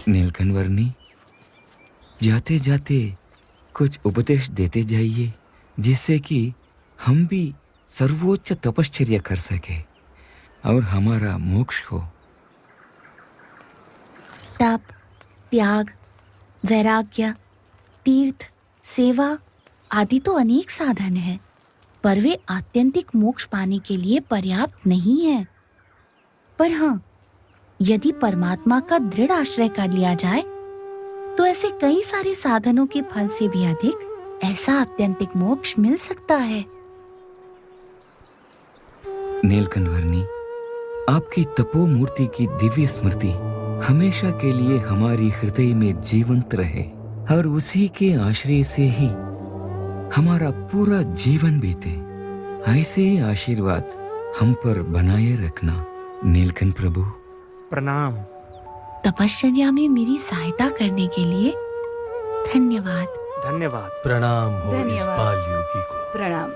नीलकंठवर्णी, जाते जाते कुछ उपदेश देते जाइए, जिससे कि हम भी सर्वोच्च तपश्चर्या कर सके और हमारा मोक्ष हो। तप, त्याग, वैराग्य, तीर्थ, सेवा आदि तो अनेक साधन हैं, पर वे आत्यंतिक मोक्ष पाने के लिए पर्याप्त नहीं है। पर हाँ, यदि परमात्मा का दृढ़ आश्रय कर लिया जाए तो ऐसे कई सारे साधनों के फल से भी अधिक ऐसा आत्यंतिक मोक्ष मिल सकता है। नीलकंठवर्णी, आपकी तपो मूर्ति की दिव्य स्मृति हमेशा के लिए हमारी हृदय में जीवंत रहे और उसी के आश्रय से ही हमारा पूरा जीवन बीते। ऐसे आशीर्वाद हम पर बनाए रखना नीलकंठ प्रभु। प्रणाम। तपश्चर्या में मेरी सहायता करने के लिए धन्यवाद। धन्यवाद। प्रणाम हो इस बाल योगी को। प्रणाम।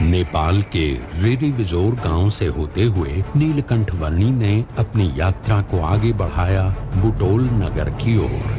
नेपाल के रिरीविजोर गांव से होते हुए नीलकंठवर्णी ने अपनी यात्रा को आगे बढ़ाया बुटोल नगर की ओर।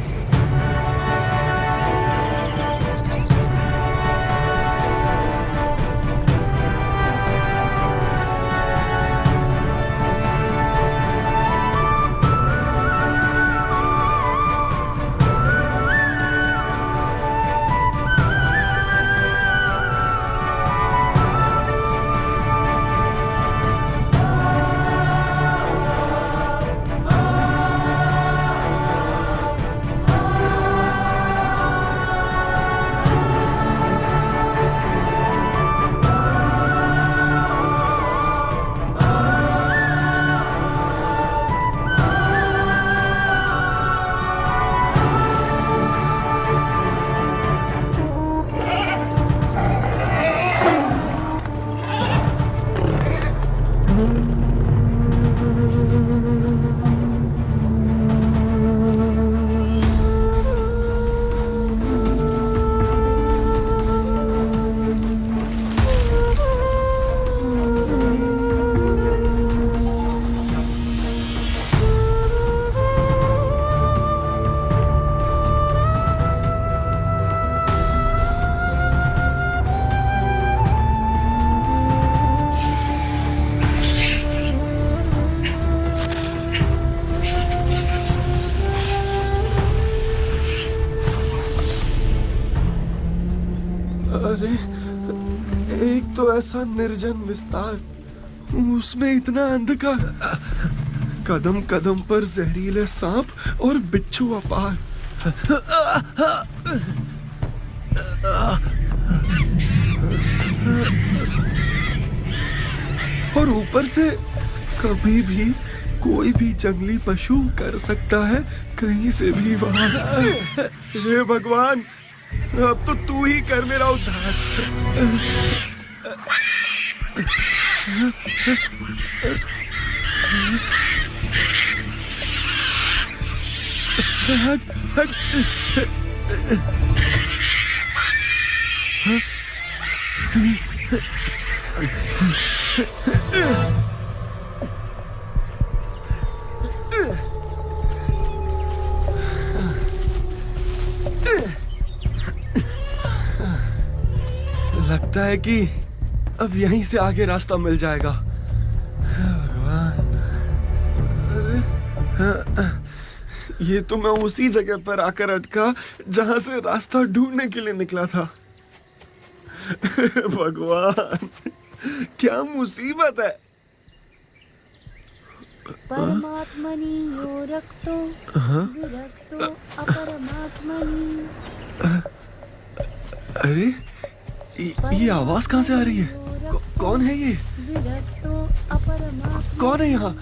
अरे, एक तो ऐसा निर्जन विस्तार, उसमें इतना अंधकार, कदम कदम पर जहरीले सांप और बिच्छू अपार। और ऊपर से कभी भी कोई भी जंगली पशु कर सकता है कहीं से भी वहां। हे भगवान, अब तो तू ही कर मेरा उद्धार। लगता है कि अब यहीं से आगे रास्ता मिल जाएगा। भगवान, ये तो मैं उसी जगह पर आकर अटका जहां से रास्ता ढूंढने के लिए निकला था। भगवान, क्या मुसीबत है। परमात्मनि यो रक्तो विरक्तो अपरमात्मनि। अरे ये आवाज कहाँ से आ रही है? कौन है ये? विरक्तो अपरमात्मनि। कौन है यहाँ?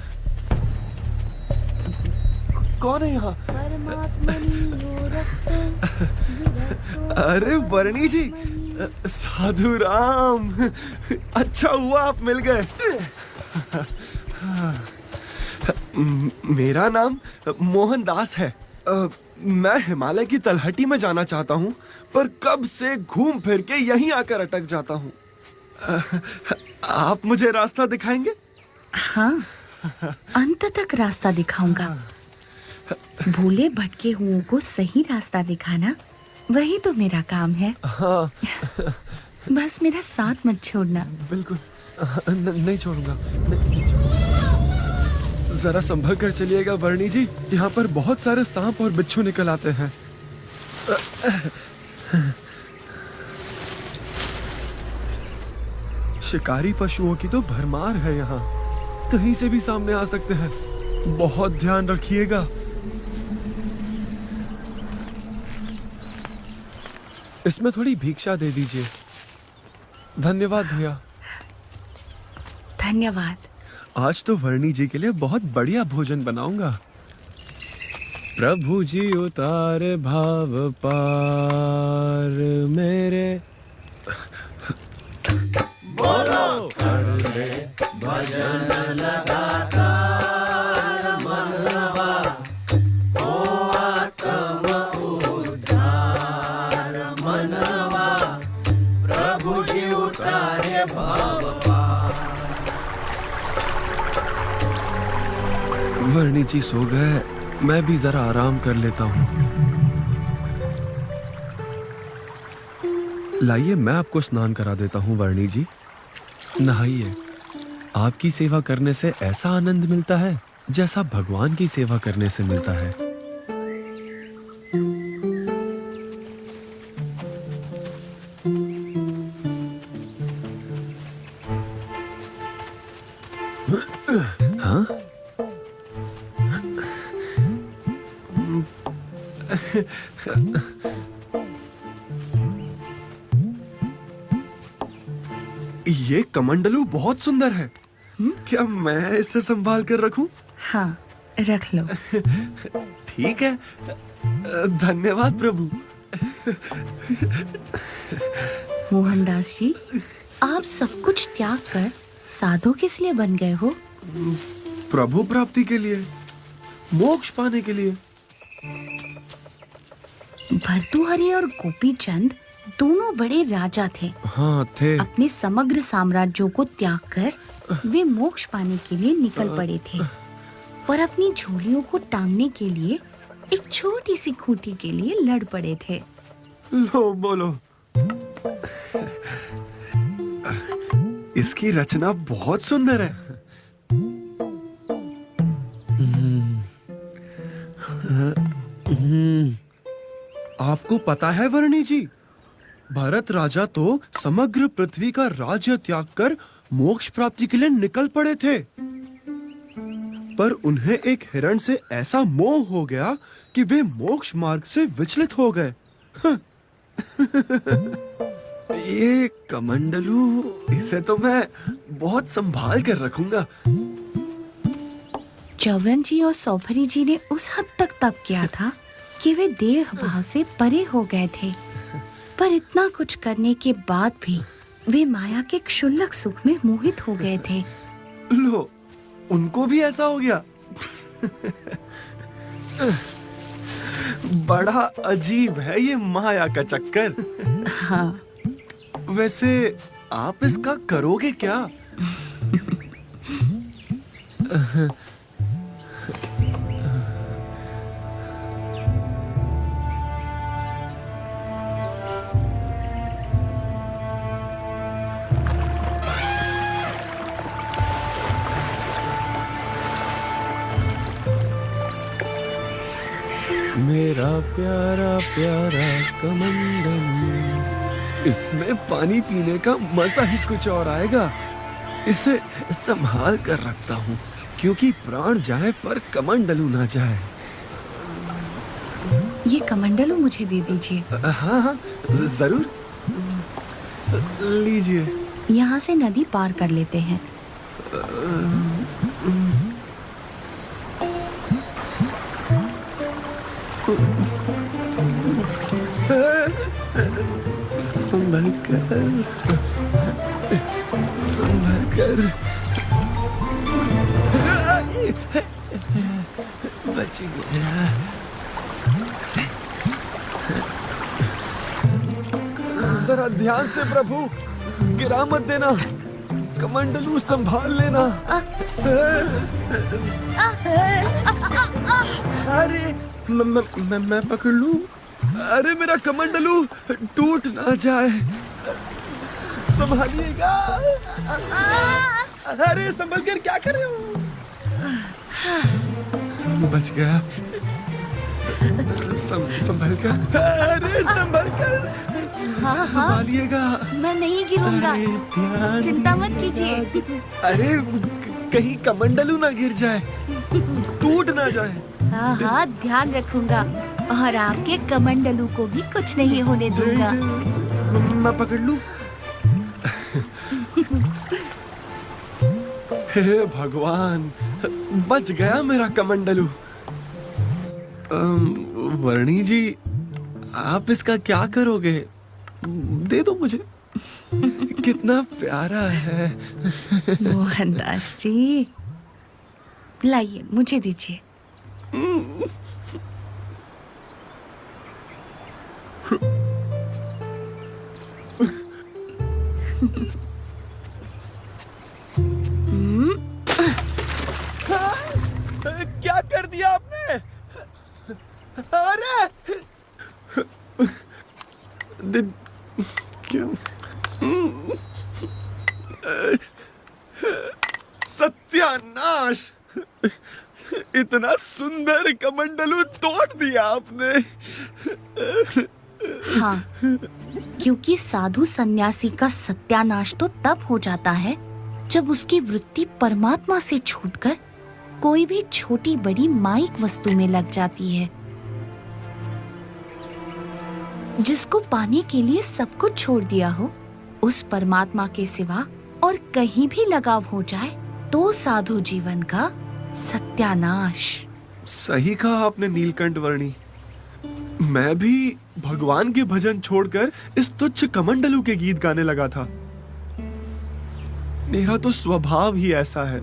कौन है यहाँ? परमात्मनि यो रक्तो विरक्तो। अरे वर्णी जी, साधु राम, अच्छा हुआ आप मिल गए। मेरा नाम मोहन दास है। मैं हिमालय की तलहटी में जाना चाहता हूँ, पर कब से घूम फिर के यहीं आकर अटक जाता हूँ। आप मुझे रास्ता दिखाएंगे? हाँ, अंत तक रास्ता दिखाऊंगा। भूले भटके हुओं को सही रास्ता दिखाना, वही तो मेरा काम है। हाँ। बस मेरा साथ मत छोड़ना। बिल्कुल नहीं छोड़ूंगा। जरा संभल कर चलिएगा वर्णी जी, यहाँ पर बहुत सारे सांप और बिच्छू निकल आते हैं। शिकारी पशुओं की तो भरमार है यहाँ, कहीं से भी सामने आ सकते हैं। बहुत ध्यान रखिएगा। इसमें थोड़ी भिक्षा दे दीजिए। धन्यवाद भैया। धन्यवाद। आज तो वर्णी जी के लिए बहुत बढ़िया भोजन बनाऊंगा। प्रभु जी उतारे भाव पार मेरे। बोलो कर ले भजन लगातार मनवा, ओ आत्म उद्धार मनवा, प्रभु जी उतारे भाव पार। वर्णी जी सो गए, मैं भी जरा आराम कर लेता हूँ। लाइए मैं आपको स्नान करा देता हूँ वर्णी जी। नहाइए। आपकी सेवा करने से ऐसा आनंद मिलता है जैसा भगवान की सेवा करने से मिलता है। हाँ? ये कमंडलू बहुत सुंदर है। क्या मैं इसे संभाल कर रखूं? हाँ, रख लो। ठीक है, धन्यवाद प्रभु। मोहनदास जी, आप सब कुछ त्याग कर साधु किस लिए बन गए हो? प्रभु प्राप्ति के लिए, मोक्ष पाने के लिए। भर्तृहरि और गोपीचंद दोनों बड़े राजा थे। हाँ थे। अपने समग्र साम्राज्यों को त्याग कर वे मोक्ष पाने के लिए निकल पड़े थे, पर अपनी झोलियों को टांगने के लिए एक छोटी सी खूंटी के लिए लड़ पड़े थे। लो बोलो। इसकी रचना बहुत सुंदर है। आपको पता है वर्णी जी, भरत राजा तो समग्र पृथ्वी का राज्य त्याग कर मोक्ष प्राप्ति के लिए निकल पड़े थे, पर उन्हें एक हिरण से ऐसा मोह हो गया कि वे मोक्ष मार्ग से विचलित हो गए। ये कमंडलू, इसे तो मैं बहुत संभाल कर रखूंगा। चौवन जी और सौभरी जी ने उस हद तक तप किया था कि वे देह भाव से परे हो गए थे, पर इतना कुछ करने के बाद भी वे माया के क्षुल्लक सुख में मोहित हो गए थे। लो, उनको भी ऐसा हो गया। बड़ा अजीब है ये माया का चक्कर। हाँ, वैसे आप इसका करोगे क्या? मेरा प्यारा प्यारा कमंडल, इसमें पानी पीने का मजा ही कुछ और आएगा। इसे संभाल कर रखता हूँ, क्योंकि प्राण जाए पर कमंडलू ना जाए। ये कमंडलू मुझे दे दीजिए। हाँ हाँ, जरूर, लीजिए। यहाँ से नदी पार कर लेते हैं। संभल कर, संभल कर, बच गया। जरा ध्यान से प्रभु, गिरा मत देना, कमंडलू संभाल लेना। अरे मैं पकड़ लूं? अरे मेरा कमंडलू टूट ना जाए, संभालिएगा। अरे संभल कर, क्या कर रहे हो? बच गया। संभल कर, अरे संभल कर, हाँ, संभालिएगा। मैं नहीं गिरूंगा, अरे ध्यान, चिंता मत कीजिए। अरे कहीं कमंडलू ना गिर जाए, टूट ना जाए। हाँ हाँ, ध्यान रखूंगा और आपके कमंडलू को भी कुछ नहीं होने दूंगा। मैं पकड़ लूं? हे भगवान, बच गया मेरा कमंडलू। वर्णी जी, आप इसका क्या करोगे? दे दो मुझे, कितना प्यारा है। मोहनदास जी, लाइए, मुझे दीजिए। क्या कर दिया आपने? अरे क्या? सत्यानाश! इतना सुंदर कमंडलू तोड़ दिया आपने। हाँ, क्योंकि साधु सन्यासी का सत्यानाश तो तब हो जाता है जब उसकी वृत्ति परमात्मा से छूटकर कोई भी छोटी बड़ी माइक वस्तु में लग जाती है। जिसको पाने के लिए सब कुछ छोड़ दिया हो, उस परमात्मा के सिवा और कहीं भी लगाव हो जाए तो साधु जीवन का सत्यानाश। सही कहा आपने नीलकंठ वर्णी। मैं भी भगवान के भजन छोड़कर इस तुच्छ कमंडलू के गीत गाने लगा था। मेरा तो स्वभाव ही ऐसा है,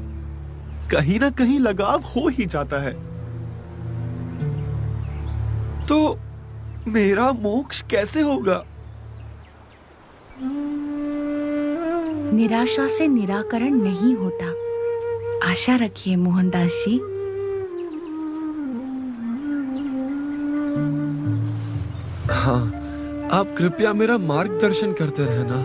कहीं ना कहीं लगाव हो ही जाता है। तो मेरा मोक्ष कैसे होगा? निराशा से निराकरण नहीं होता, आशा रखिए मोहनदास जी। हाँ, आप कृपया मेरा मार्गदर्शन करते रहना।